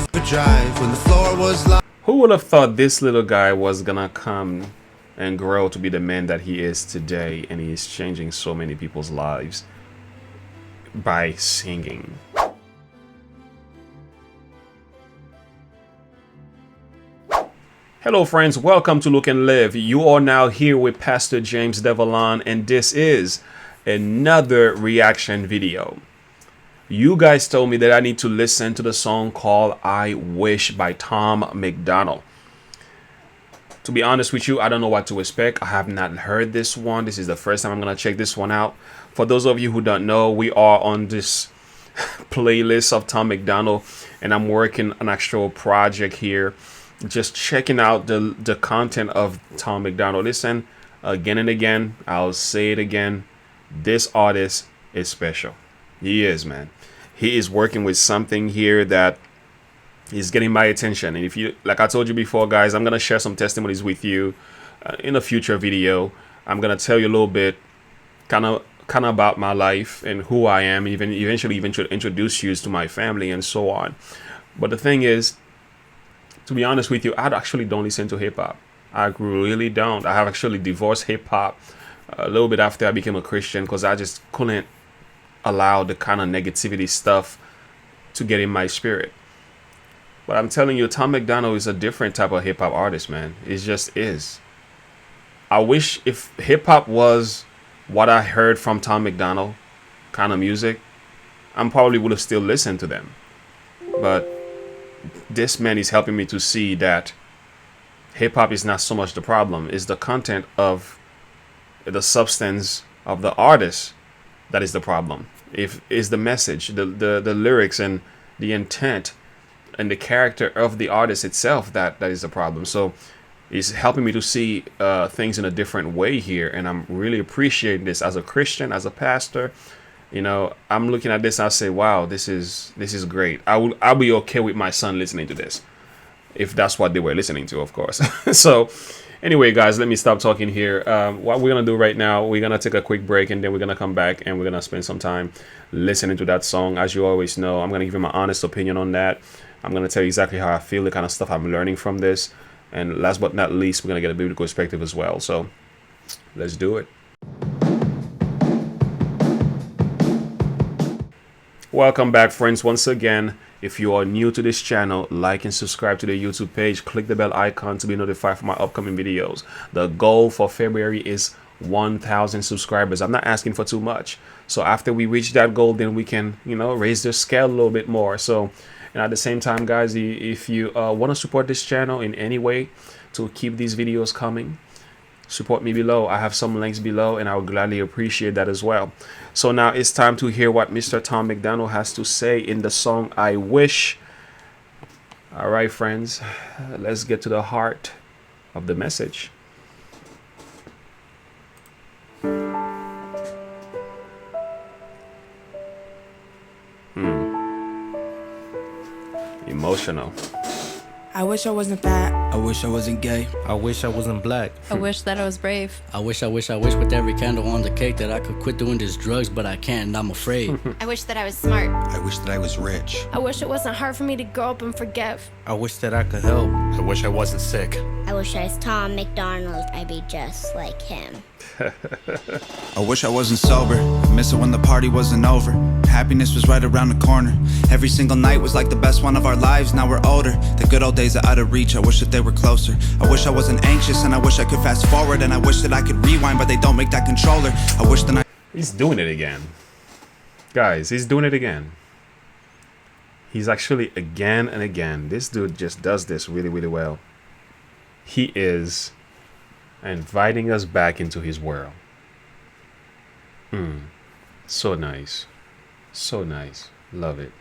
for drive when the floor was locked. Who would have thought this little guy was gonna come and grow to be the man that he is today, and he is changing so many people's lives by singing. Hello friends, welcome to Look and Live. You are now here with Pastor James Devlin, and this is another reaction video. You guys told me that I need to listen to the song called I Wish by Tom MacDonald. To be honest with you, I don't know what to expect. I have not heard this one. This is the first time I'm going to check this one out. For those of you who don't know, we are on this playlist of Tom MacDonald, and I'm working an actual project here, just checking out the content of Tom MacDonald. Listen, again and again, I'll say it again, this artist is special. He is, man. He is working with something here that is getting my attention. And if you, like I told you before, guys, I'm gonna share some testimonies with you in a future video. I'm gonna tell you a little bit, kind of about my life and who I am, even eventually introduce you to my family and so on. But the thing is, to be honest with you, I actually don't listen to hip hop. I really don't. I have actually divorced hip hop a little bit after I became a Christian, because I just couldn't allow the kind of negativity stuff to get in my spirit. But I'm telling you, Tom MacDonald is a different type of hip hop artist, man. It just is. I wish if hip hop was what I heard from Tom MacDonald kind of music, I probably would have still listened to them. But this man is helping me to see that hip hop is not so much the problem. It's the content of the substance of the artist that is the problem. If is the message, the lyrics and the intent and the character of the artist itself that is the problem. So it's helping me to see things in a different way here, and I'm really appreciating this as a Christian, as a pastor. You know, I'm looking at this and I say, wow, this is great. I'll be okay with my son listening to this, if that's what they were listening to, of course. So anyway, guys, let me stop talking here. What we're gonna do right now, we're gonna take a quick break, and then we're gonna come back and we're gonna spend some time listening to that song. As you always know, I'm gonna give you my honest opinion on that. I'm gonna tell you exactly how I feel, the kind of stuff I'm learning from this, and last but not least, we're gonna get a biblical perspective as well. So let's do it. Welcome back, friends. Once again, if you are new to this channel, like and subscribe to the YouTube page. Click the bell icon to be notified for my upcoming videos. The goal for February is 1,000 subscribers. I'm not asking for too much. So after we reach that goal, then we can, you know, raise the scale a little bit more. So, and at the same time, guys, if you want to support this channel in any way to keep these videos coming, support me below. I have some links below, and I would gladly appreciate that as well. So now it's time to hear what Mr. Tom MacDonald has to say in the song I Wish. All right, friends, let's get to the heart of the message. Emotional. I wish I wasn't fat. I wish I wasn't gay. I wish I wasn't black. I wish that I was brave. I wish with every candle on the cake that I could quit doing these drugs, but I can't and I'm afraid. I wish that I was smart. I wish that I was rich. I wish it wasn't hard for me to grow up and forgive. I wish that I could help. I wish I wasn't sick. I wish I was Tom MacDonald. I'd be just like him. I wish I wasn't sober. I miss it when the party wasn't over. Happiness was right around the corner. Every single night was like the best one of our lives. Now we're older. The good old days are out of reach. I wish that they were closer. I wish I wasn't anxious, and I wish I could fast forward, and I wish that I could rewind, but they don't make that controller. I wish that He's doing it again. Guys, he's doing it again. He's actually again and again. This dude just does this really, really well. He is inviting us back into his world. So nice. So nice. Love it.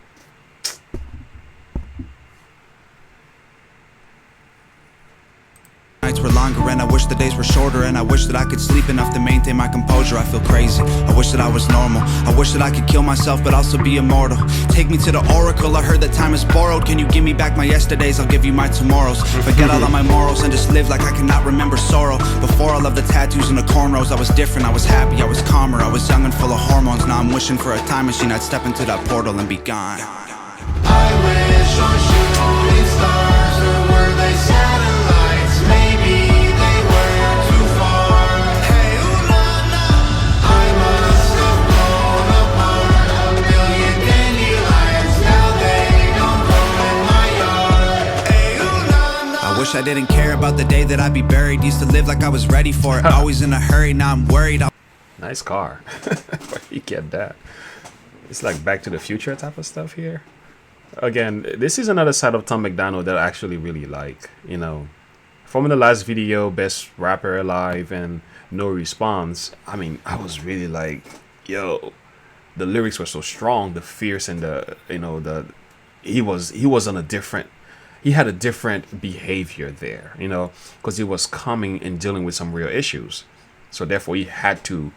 nights were longer, and I wish the days were shorter, and I wish that I could sleep enough to maintain my composure. I feel crazy. I wish that I was normal. I wish that I could kill myself but also be immortal. Take me to the oracle. I heard that time is borrowed. Can you give me back my yesterdays? I'll give you my tomorrows. Forget all of my morals and just live like I cannot remember sorrow. Before all of the tattoos and the cornrows, I was different. I was happy, I was calmer, I was young and full of hormones. Now I'm wishing for a time machine. I'd step into that portal and be gone. I wish on you. wish I didn't care about the day that I'd be buried. Used to live like I was ready for it, always in a hurry. Now I'm worried. Nice car. Where you get that? It's like Back to the Future type of stuff here. Again, this is another side of Tom MacDonald that I actually really like. You know, from the last video, Best Rapper Alive and No Response, I mean, I was really like, yo, the lyrics were so strong, the fierce, and the, you know, the he was on a different, he had a different behavior there, you know, because he was coming and dealing with some real issues, so therefore he had to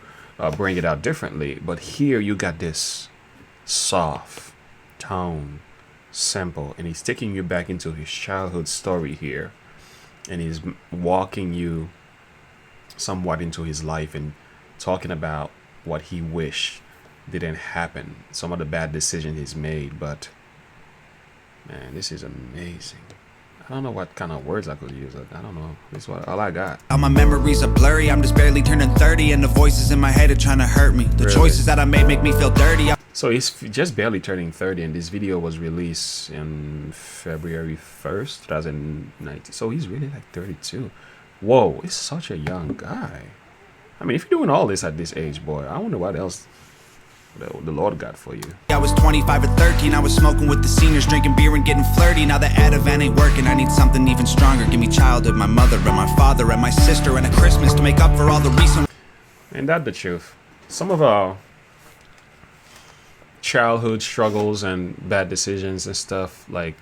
bring it out differently. But here you got this soft tone, simple, and he's taking you back into his childhood story here, and he's walking you somewhat into his life and talking about what he wished didn't happen, some of the bad decisions he's made. But man, this is amazing. I don't know what kind of words I could use. I don't know. This is what all I got. All my memories are blurry. I'm just barely turning 30, and the voices in my head are trying to hurt me. The Really? choices that I made make me feel dirty. So he's just barely turning 30, and this video was released in February 1st, 2019. So he's really like 32. Whoa, he's such a young guy. I mean, if you're doing all this at this age, boy, I wonder what else the Lord got for you. I was 25 or 13. I was smoking with the seniors, drinking beer and getting flirty. Now the Ativan ain't working. I need something even stronger. Give me childhood, my mother and my father and my sister, and a Christmas to make up for all the recent. And that's the truth. Some of our childhood struggles and bad decisions and stuff, like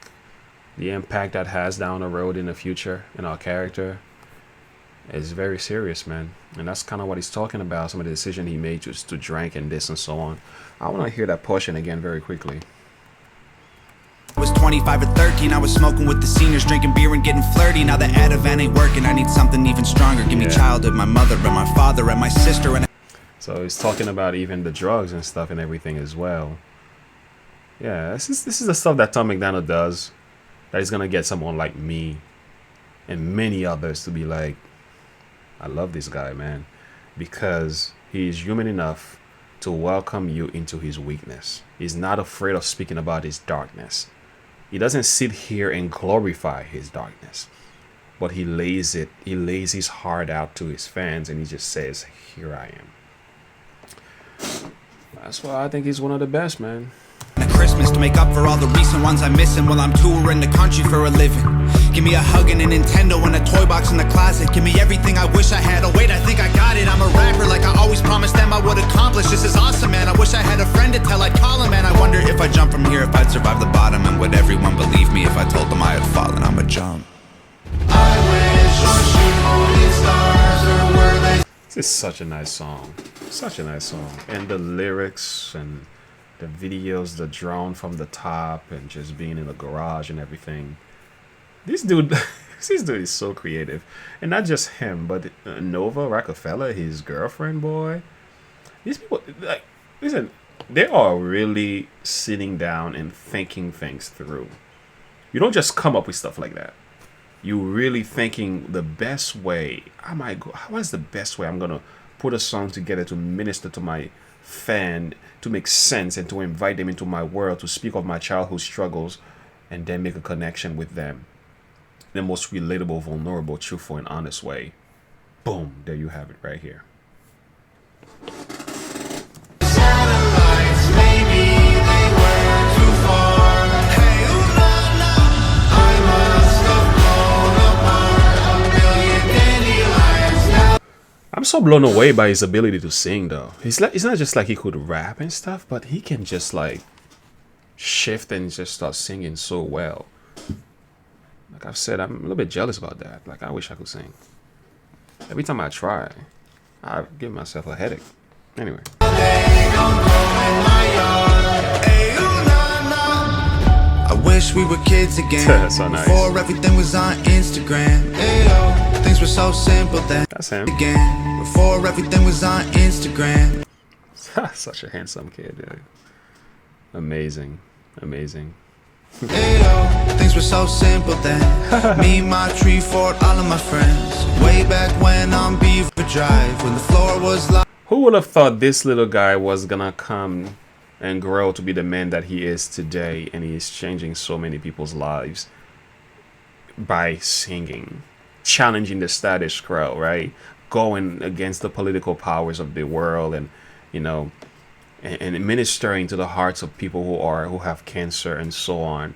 the impact that has down the road in the future in our character, is very serious, man. And that's kind of what he's talking about, some of the decision he made to drink and this and so on. I want to hear that portion again very quickly. I was 25 or 13. I was smoking with the seniors, drinking beer and getting flirty. Now the Ativan ain't working. I need something even stronger. Give me childhood, my mother and my father and my sister, and so he's talking about even the drugs and stuff and everything as well. Yeah, this is the stuff that Tom MacDonald does, that he's gonna get someone like me and many others to be like, I love this guy, man, because he is human enough to welcome you into his weakness. He's not afraid of speaking about his darkness. He doesn't sit here and glorify his darkness, but he lays his heart out to his fans, and he just says, here I am. That's why I think he's one of the best, man. a Christmas to make up for all the recent ones I'm missing while I'm touring the country for a living. Give me a hug and a Nintendo and a toy box in the closet. Give me everything I wish I had. Oh wait, I think I got it. I'm a rapper like I always promised them I would accomplish. This is awesome, man. I wish I had a friend to tell. I'd call him, man. I wonder if I jump from here, if I'd survive the bottom, and would everyone believe me if I told them I had fallen? I'ma jump. I wish on shooting stars, or were they? This is such a nice song. Such a nice song. And the lyrics and the videos, the drone from the top and just being in the garage and everything. This dude is so creative. And not just him, but Nova Rockefeller, his girlfriend, boy. These people, like, listen, they are really sitting down and thinking things through. You don't just come up with stuff like that. You really thinking the best way. What's the best way I'm gonna put a song together to minister to my fan, to make sense, and to invite them into my world, to speak of my childhood struggles, and then make a connection with them. The most relatable, vulnerable, truthful, and honest way. Boom, there you have it right here. Satellites, maybe they were too far. Hey, ooh, la, la. I must have blown apart a billion dandelions now. I'm so blown away by his ability to sing, though. It's not just like he could rap and stuff, but he can just like shift and just start singing so well. Like I've said, I'm a little bit jealous about that. Like, I wish I could sing. Every time I try, I give myself a headache. Anyway. I wish we were kids again. So nice. Before everything was on Instagram. Ayo, things were so simple then. That's him. Again, before everything was on Instagram. Such a handsome kid, dude. Amazing. Amazing. Ayo, things were so simple then. Me, my tree fort, all of my friends. Way back when on Beaver Drive, when the floor was like. Who would have thought this little guy was gonna come and grow to be the man that he is today, and he is changing so many people's lives by singing, challenging the status quo, right? Going against the political powers of the world, and you know, and ministering to the hearts of people who have cancer and so on.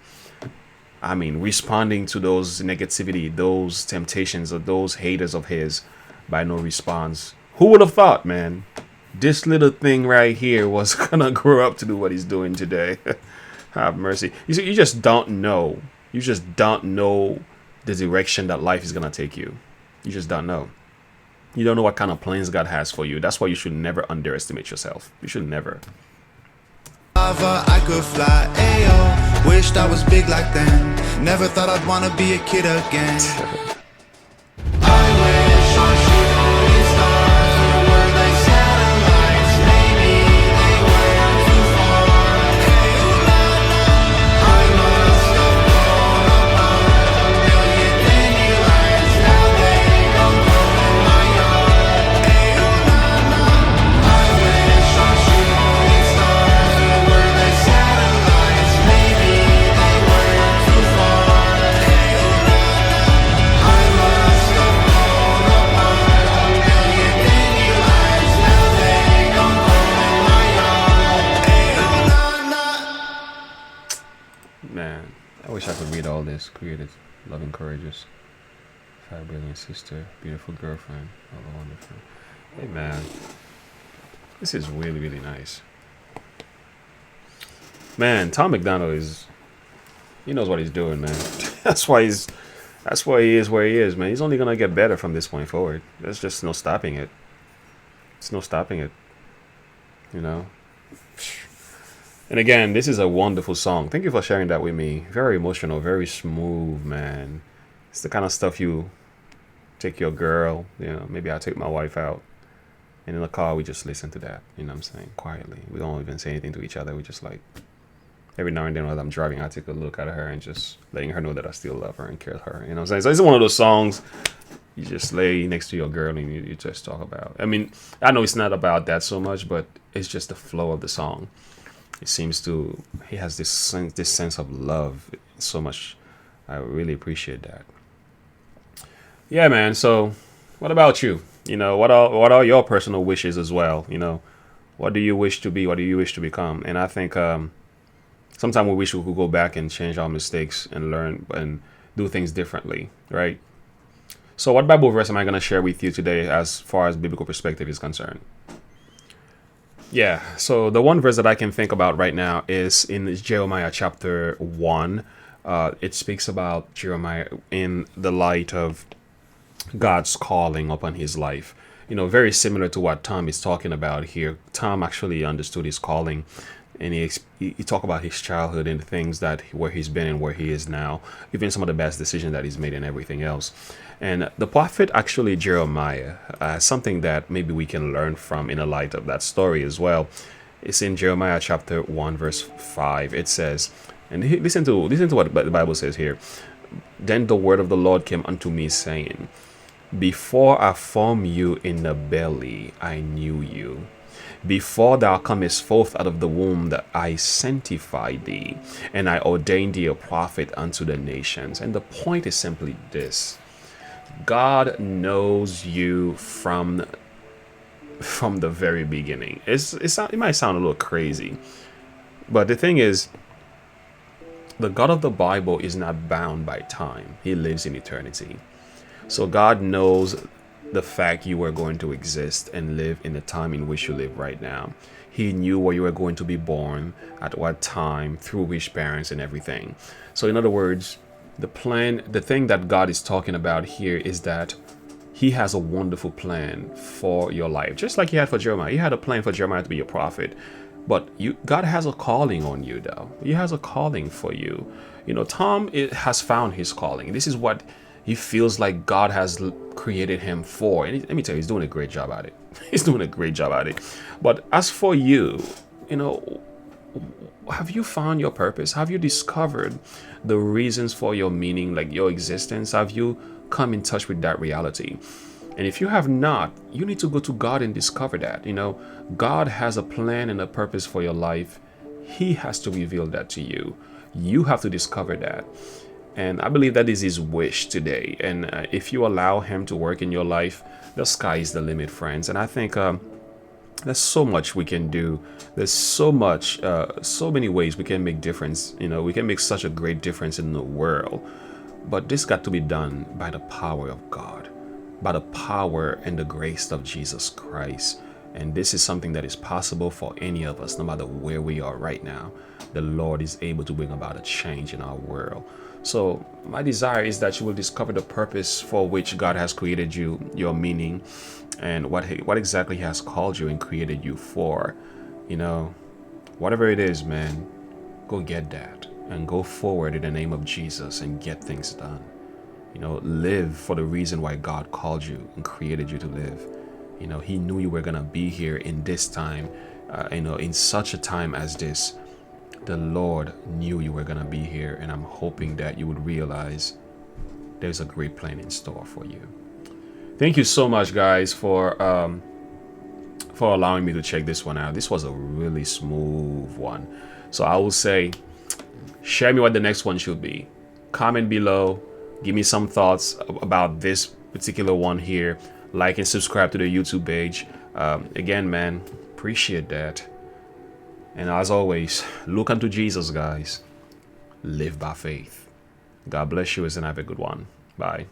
I mean, responding to those negativity, those temptations, of those haters of his by no response. Who would have thought, man? This little thing right here was gonna grow up to do what he's doing today. Have mercy. You see, you just don't know. You just don't know the direction that life is gonna take you. You just don't know. You don't know what kind of plans God has for you. That's why you should never underestimate yourself. You should never. I could fly, ayo. Wished I was big like them. Never thought I'd wanna be a kid again. I wish on shooting stars were like satellites. Maybe they were too far. Hey, ooh, la, la. I must have blown apart a million dandelions. Now they don't grow in my yard. Hey, ooh, la, la. I wish on shooting stars were like satellites. Maybe they were too far. Hey, ooh, la, la. I must have blown apart a million dandelions. Now they don't grow in my yard. Hey, ooh, la, la. Man, I wish I could read all this. Created, loving, courageous, 5 billion sister, beautiful girlfriend, all the wonderful. Hey man, this is really, really nice. Man, Tom MacDonald he knows what he's doing, man. That's why he is where he is, man. He's only gonna get better from this point forward. There's just no stopping it. There's no stopping it. You know? And again, this is a wonderful song. Thank you for sharing that with me. Very emotional, very smooth, man. It's the kind of stuff you take your girl, you know, maybe I'll take my wife out. And in the car, we just listen to that, you know what I'm saying, quietly. We don't even say anything to each other. We just like, every now and then while I'm driving, I take a look at her and just letting her know that I still love her and care for her, you know what I'm saying? So it's one of those songs you just lay next to your girl and you just talk about. I mean, I know it's not about that so much, but it's just the flow of the song. It seems he has this sense of love so much. I really appreciate that. Yeah, man. So what about you? You know, what are your personal wishes as well? You know, what do you wish to be? What do you wish to become? And I think sometimes we wish we could go back and change our mistakes and learn and do things differently, right? So what Bible verse am I going to share with you today as far as biblical perspective is concerned? Yeah, so the one verse that I can think about right now is in Jeremiah chapter 1. It speaks about Jeremiah in the light of God's calling upon his life. You know, very similar to what Tom is talking about here. Tom actually understood his calling, and he talked about his childhood and things that where he's been and where he is now, even some of the best decisions that he's made and everything else. And the prophet actually Jeremiah, something that maybe we can learn from in the light of that story as well. It's in Jeremiah chapter 1 verse 5. It says, and listen to what the Bible says here. Then the word of the Lord came unto me, saying, before I formed you in the belly, I knew you. Before thou comest forth out of the womb, that I sanctified thee, and I ordained thee a prophet unto the nations. And the point is simply this: God knows you from the very beginning. It might sound a little crazy, but the thing is, the God of the Bible is not bound by time. He lives in eternity. So God knows the fact you were going to exist and live in the time in which you live right now. He knew where you were going to be born, at what time, through which parents and everything. So in other words, the thing that God is talking about here is that he has a wonderful plan for your life. Just like he had for Jeremiah. He had a plan for Jeremiah to be a prophet. But God has a calling on you, though. He has a calling for you. You know, Tom has found his calling. This is what he feels like God has created him for. And let me tell you, he's doing a great job at it. He's doing a great job at it. But as for you, you know, have you found your purpose? Have you discovered the reasons for your meaning, like your existence? Have you come in touch with that reality? And if you have not, you need to go to God and discover that. You know, God has a plan and a purpose for your life. He has to reveal that to you. You have to discover that. And I believe that is his wish today. And if you allow him to work in your life, the sky is the limit, friends. And I think there's so much we can do. There's so much, so many ways we can make difference. You know, we can make such a great difference in the world. But this got to be done by the power of God, by the power and the grace of Jesus Christ. And this is something that is possible for any of us, no matter where we are right now. The Lord is able to bring about a change in our world. So my desire is that you will discover the purpose for which God has created you, your meaning, and what exactly He has called you and created you for. You know, whatever it is, man, go get that and go forward in the name of Jesus and get things done. You know, live for the reason why God called you and created you to live. You know, He knew you were going to be here in this time, you know, in such a time as this. The Lord knew you were going to be here, and I'm hoping that you would realize there's a great plan in store for you. Thank you so much, guys, for allowing me to check this one out. This was a really smooth one. So I will say, share me what the next one should be. Comment below. Give me some thoughts about this particular one here. Like and subscribe to the YouTube page. Again, man, appreciate that. And as always, look unto Jesus, guys. Live by faith. God bless you and have a good one. Bye.